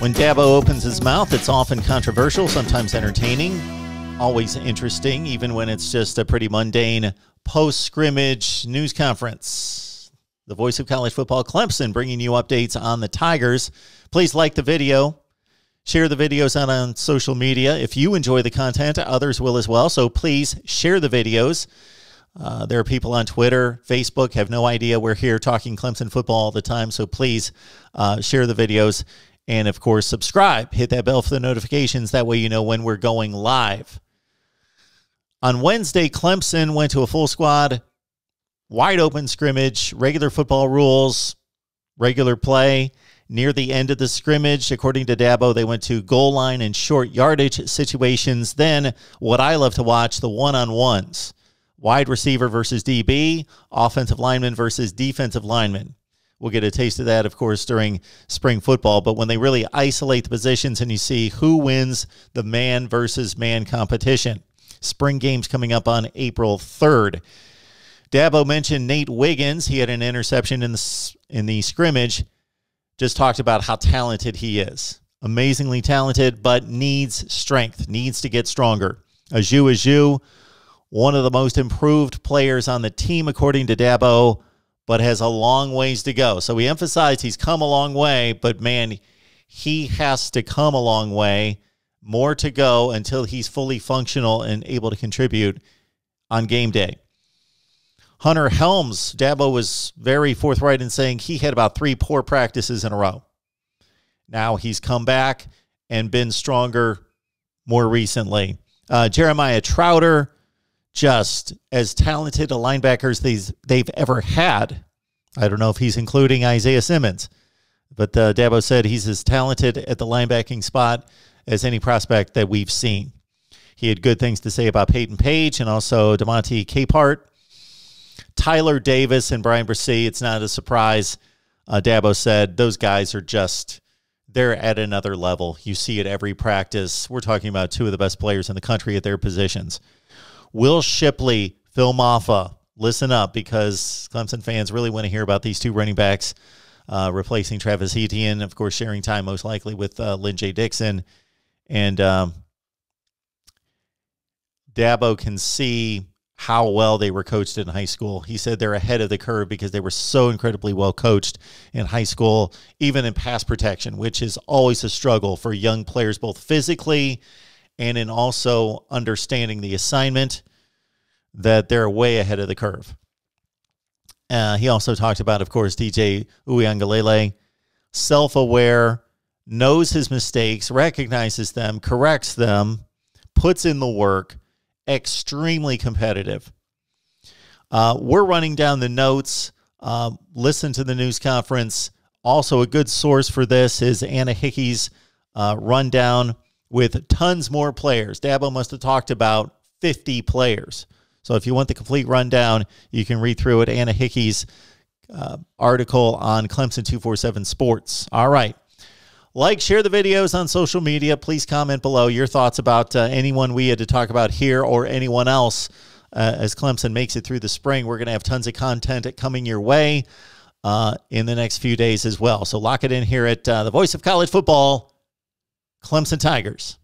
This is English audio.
When Dabo opens his mouth, it's often controversial, sometimes entertaining, always interesting, even when it's just a pretty mundane post-scrimmage news conference. The voice of college football, Clemson, bringing you updates on the Tigers. Please like the video. Share the videos out on social media. If you enjoy the content, others will as well. So please share the videos. There are people on Twitter, Facebook, have no idea we're here talking Clemson football all the time. So please share the videos. And, of course, subscribe. Hit that bell for the notifications. That way you know when we're going live. On Wednesday, Clemson went to a full squad, wide open scrimmage, regular football rules, regular play. Near the end of the scrimmage, according to Dabo, they went to goal line and short yardage situations. Then, what I love to watch, the one-on-ones. Wide receiver versus DB, offensive lineman versus defensive lineman. We'll get a taste of that, of course, during spring football. But when they really isolate the positions and you see who wins the man versus man competition. Spring games coming up on April 3rd. Dabo mentioned Nate Wiggins. He had an interception in the scrimmage. Just talked about how talented he is. Amazingly talented, but needs strength, needs to get stronger. Aju, one of the most improved players on the team, according to Dabo, but has a long ways to go. So he emphasized he's come a long way, but, man, he has to come a long way. More to go until he's fully functional and able to contribute on game day. Hunter Helms, Dabo was very forthright in saying he had about 3 poor practices in a row. Now he's come back and been stronger more recently. Jeremiah Trouter, just as talented a linebackers they've ever had. I don't know if he's including Isaiah Simmons, but Dabo said he's as talented at the linebacking spot as any prospect that we've seen. He had good things to say about Peyton Page and also DeMonte Capehart. Tyler Davis and Brian Bresee, it's not a surprise. Dabo said those guys are just, they're at another level. You see it every practice. We're talking about 2 of the best players in the country at their positions. Will Shipley, Phil Mafah, listen up because Clemson fans really want to hear about these 2 running backs replacing Travis Etienne, of course, sharing time most likely with Lynn J. Dixon. And Dabo can see how well they were coached in high school. He said they're ahead of the curve because they were so incredibly well coached in high school, even in pass protection, which is always a struggle for young players, both physically and in also understanding the assignment, that they're way ahead of the curve. He also talked about, of course, DJ Uiagalelei, self-aware, knows his mistakes, recognizes them, corrects them, puts in the work, extremely competitive. We're running down the notes. Listen to the news conference. Also, a good source for this is Anna Hickey's rundown with tons more players. Dabo must have talked about 50 players. So if you want the complete rundown, you can read through it. Anna Hickey's article on Clemson 247 Sports. All right. Like, share the videos on social media. Please comment below your thoughts about anyone we had to talk about here or anyone else as Clemson makes it through the spring. We're going to have tons of content coming your way in the next few days as well. So lock it in here at the voice of college football, Clemson Tigers.